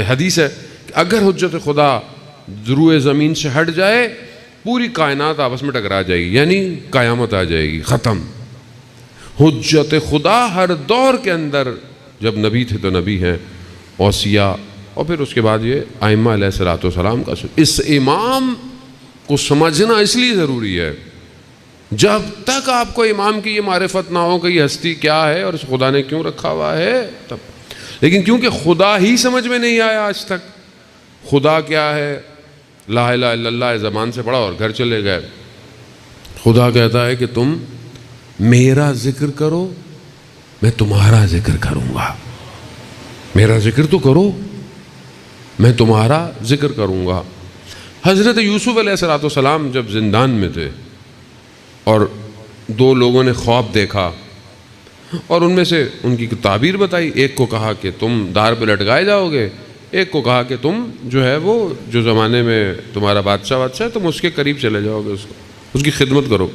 حدیث ہے کہ اگر حجت خدا ضروع زمین سے ہٹ جائے پوری کائنات آپس میں ٹکرا جائے گی، یعنی قیامت آ جائے گی، ختم۔ حجت خدا ہر دور کے اندر، جب نبی تھے تو نبی ہیں، اوصیاء، اور پھر اس کے بعد یہ ائمہ علیہ الصلوۃ والسلام کا۔ اس امام کو سمجھنا اس لیے ضروری ہے، جب تک آپ کو امام کی یہ معرفت نہ ہو کہ یہ ہستی کیا ہے اور اس خدا نے کیوں رکھا ہوا ہے تب۔ لیکن کیونکہ خدا ہی سمجھ میں نہیں آیا آج تک، خدا کیا ہے، لا الہ الا اللہ زبان سے پڑھا اور گھر چلے گئے۔ خدا کہتا ہے کہ تم میرا ذکر کرو، میں تمہارا ذکر کروں گا۔ میرا ذکر تو کرو، میں تمہارا ذکر کروں گا۔ حضرت یوسف علیہ السلام جب زندان میں تھے اور دو لوگوں نے خواب دیکھا اور ان میں سے ان کی تعبیر بتائی، ایک کو کہا کہ تم دار پہ لٹکائے جاؤ گے، ایک کو کہا کہ تم جو ہے وہ جو زمانے میں تمہارا بادشاہ ہے تم اس کے قریب چلے جاؤ گے، اس کی خدمت کرو۔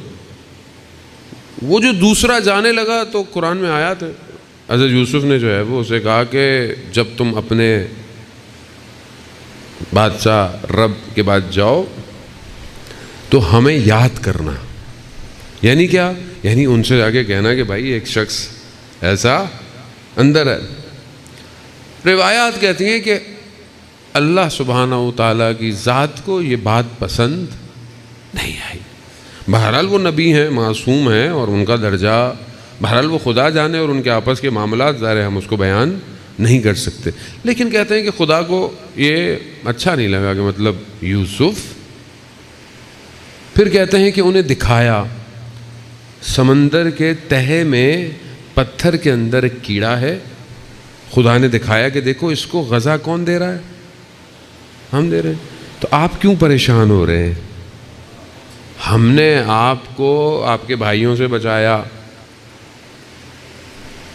وہ جو دوسرا جانے لگا تو قرآن میں آیات ہے، حضرت یوسف نے جو ہے وہ اسے کہا کہ جب تم اپنے بادشاہ رب کے بعد جاؤ تو ہمیں یاد کرنا۔ یعنی کیا؟ یعنی ان سے آگے کہنا کہ بھائی ایک شخص ایسا اندر ہے۔ روایات کہتی ہیں کہ اللہ سبحانہ و تعالیٰ کی ذات کو یہ بات پسند نہیں آئی۔ بہرحال وہ نبی ہیں، معصوم ہیں، اور ان کا درجہ بہرحال وہ خدا جانے، اور ان کے آپس کے معاملات ظاہر ہے ہم اس کو بیان نہیں کر سکتے۔ لیکن کہتے ہیں کہ خدا کو یہ اچھا نہیں لگا کہ مطلب یوسف۔ پھر کہتے ہیں کہ انہیں دکھایا سمندر کے تہے میں پتھر کے اندر ایک کیڑا ہے۔ خدا نے دکھایا کہ دیکھو اس کو غذا کون دے رہا ہے؟ ہم دے رہے ہیں۔ تو آپ کیوں پریشان ہو رہے ہیں؟ ہم نے آپ کو آپ کے بھائیوں سے بچایا،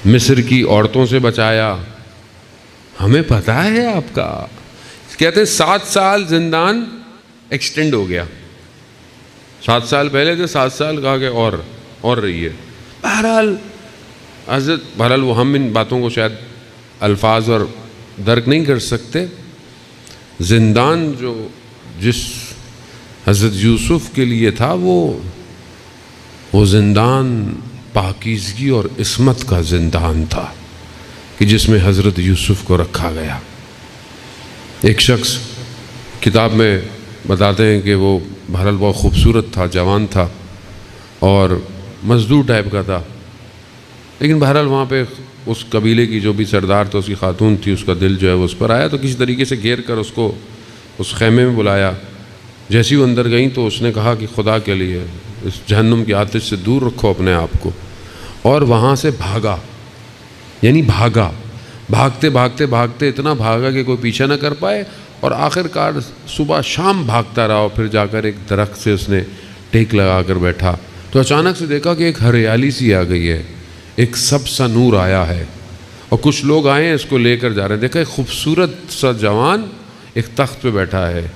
مصر کی عورتوں سے بچایا، ہمیں پتہ ہے آپ کا۔ کہتے ہیں 7 سال زندان ایکسٹینڈ ہو گیا، 7 سال پہلے تھے، 7 سال کہا کہ اور رہی ہے۔ بہرحال وہ ہم ان باتوں کو شاید الفاظ اور درک نہیں کر سکتے۔ زندان جو جس حضرت یوسف کے لیے تھا وہ زندان پاکیزگی اور عصمت کا زندان تھا کہ جس میں حضرت یوسف کو رکھا گیا۔ ایک شخص کتاب میں بتاتے ہیں کہ وہ بہرحال بہت خوبصورت تھا، جوان تھا اور مزدور ٹائپ کا تھا، لیکن بہرحال وہاں پہ اس قبیلے کی جو بھی سردار تھا، اس کی خاتون تھی، اس کا دل جو ہے وہ اس پر آیا، تو کسی طریقے سے گھیر کر اس کو اس خیمے میں بلایا۔ جیسی وہ اندر گئیں تو اس نے کہا کہ خدا کے لیے اس جہنم کی آتش سے دور رکھو اپنے آپ کو، اور وہاں سے بھاگا، یعنی بھاگتے بھاگتے بھاگتے اتنا بھاگا کہ کوئی پیچھا نہ کر پائے، اور آخر کار صبح شام بھاگتا رہا، اور پھر جا کر ایک درخت سے اس نے ٹیک لگا کر بیٹھا تو اچانک سے دیکھا کہ ایک ہریالی سی آ گئی ہے، ایک سب سا نور آیا ہے، اور کچھ لوگ آئے ہیں اس کو لے کر جا رہے ہیں۔ دیکھا ایک خوبصورت سا جوان ایک تخت پہ بیٹھا ہے،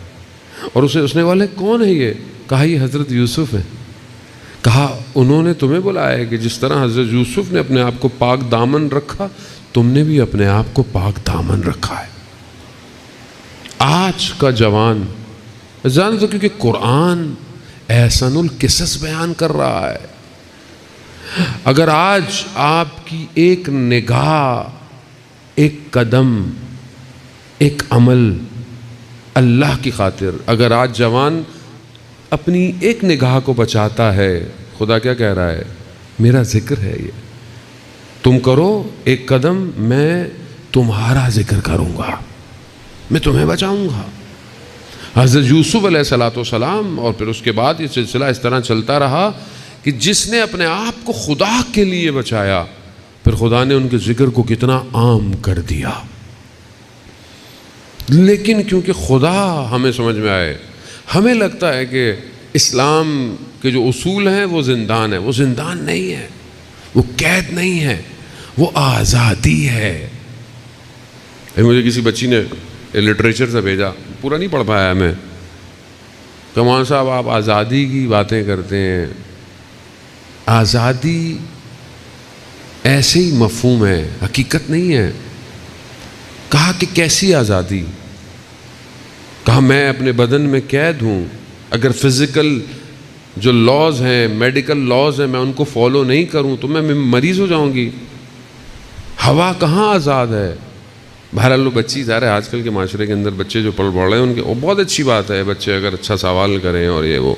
اور اس نے والے کون ہے یہ؟ کہا یہ حضرت یوسف ہے۔ کہا انہوں نے تمہیں بلایا ہے کہ جس طرح حضرت یوسف نے اپنے آپ کو پاک دامن رکھا، تم نے بھی اپنے آپ کو پاک دامن رکھا ہے۔ آج کا جوان جان تو کیونکہ قرآن احسن القصص بیان کر رہا ہے۔ اگر آج آپ کی ایک نگاہ، ایک قدم، ایک عمل اللہ کی خاطر، اگر آج جوان اپنی ایک نگاہ کو بچاتا ہے، خدا کیا کہہ رہا ہے؟ میرا ذکر ہے یہ، تم کرو ایک قدم، میں تمہارا ذکر کروں گا، میں تمہیں بچاؤں گا۔ حضرت یوسف علیہ السلام، اور پھر اس کے بعد یہ سلسلہ اس طرح چلتا رہا کہ جس نے اپنے آپ کو خدا کے لیے بچایا، پھر خدا نے ان کے ذکر کو کتنا عام کر دیا۔ لیکن کیونکہ خدا ہمیں سمجھ میں آئے، ہمیں لگتا ہے کہ اسلام کے جو اصول ہیں وہ زندان ہے، وہ زندان نہیں ہے، وہ قید نہیں ہے، وہ آزادی ہے۔ مجھے کسی بچی نے لٹریچر سے بھیجا، پورا نہیں پڑھ پایا میں، کہ مولانا صاحب آپ آزادی کی باتیں کرتے ہیں، آزادی ایسے ہی مفہوم ہے، حقیقت نہیں ہے۔ کہا کہ کیسی آزادی؟ کہا میں اپنے بدن میں قید ہوں، اگر فزیکل جو لاز ہیں، میڈیکل لاز ہیں، میں ان کو فالو نہیں کروں تو میں مریض ہو جاؤں گی۔ ہوا کہاں آزاد ہے؟ بہرحال وہ بچی ظاہر ہے آج کل کے معاشرے کے اندر بچے جو پڑھ رہے ہیں ان کے وہ بہت اچھی بات ہے، بچے اگر اچھا سوال کریں اور یہ وہ،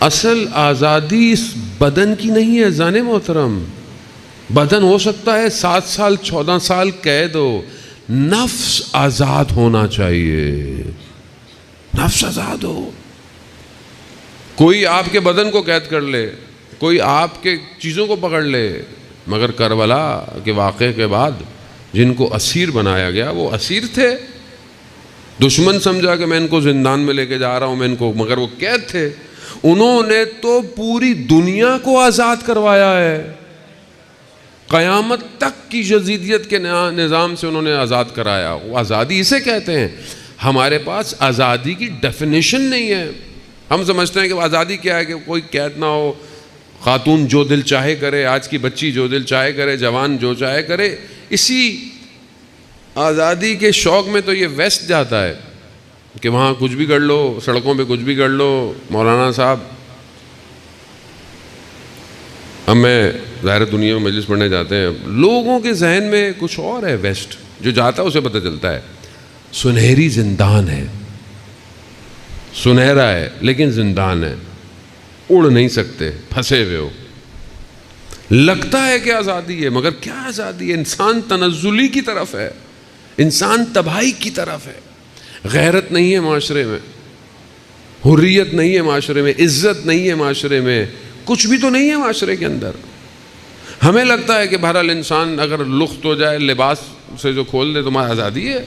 اصل آزادی اس بدن کی نہیں ہے زانے محترم۔ بدن ہو سکتا ہے 7 سال 14 سال قید ہو، نفس آزاد ہونا چاہیے، نفس آزاد ہو۔ کوئی آپ کے بدن کو قید کر لے، کوئی آپ کے چیزوں کو پکڑ لے، مگر کربلا کے واقعے کے بعد جن کو اسیر بنایا گیا وہ اسیر تھے۔ دشمن سمجھا کہ میں ان کو زندان میں لے کے جا رہا ہوں، میں ان کو، مگر وہ قید تھے۔ انہوں نے تو پوری دنیا کو آزاد کروایا ہے، قیامت تک کی یزیدیت کے نظام سے انہوں نے آزاد کرایا۔ وہ آزادی اسے کہتے ہیں۔ ہمارے پاس آزادی کی ڈیفینیشن نہیں ہے۔ ہم سمجھتے ہیں کہ آزادی کیا ہے کہ کوئی قید نہ ہو، خاتون جو دل چاہے کرے، آج کی بچی جو دل چاہے کرے، جوان جو چاہے کرے۔ اسی آزادی کے شوق میں تو یہ ویسٹ جاتا ہے کہ وہاں کچھ بھی کر لو، سڑکوں پہ کچھ بھی کر لو۔ مولانا صاحب، اب میں ظاہر دنیا میں مجلس پڑھنے جاتے ہیں، لوگوں کے ذہن میں کچھ اور ہے۔ ویسٹ جو جاتا ہے اسے پتہ چلتا ہے سنہری زندان ہے، سنہرا ہے لیکن زندان ہے، اڑ نہیں سکتے، پھنسے ہوئے ہو۔ لگتا ہے کہ آزادی ہے مگر کیا آزادی ہے؟ انسان تنزلی کی طرف ہے، انسان تباہی کی طرف ہے۔ غیرت نہیں ہے معاشرے میں، حریت نہیں ہے معاشرے میں، عزت نہیں ہے معاشرے میں، کچھ بھی تو نہیں ہے معاشرے کے اندر۔ ہمیں لگتا ہے کہ بہرحال انسان اگر لخت ہو جائے، لباس سے جو کھول دے، تمہاری آزادی ہے۔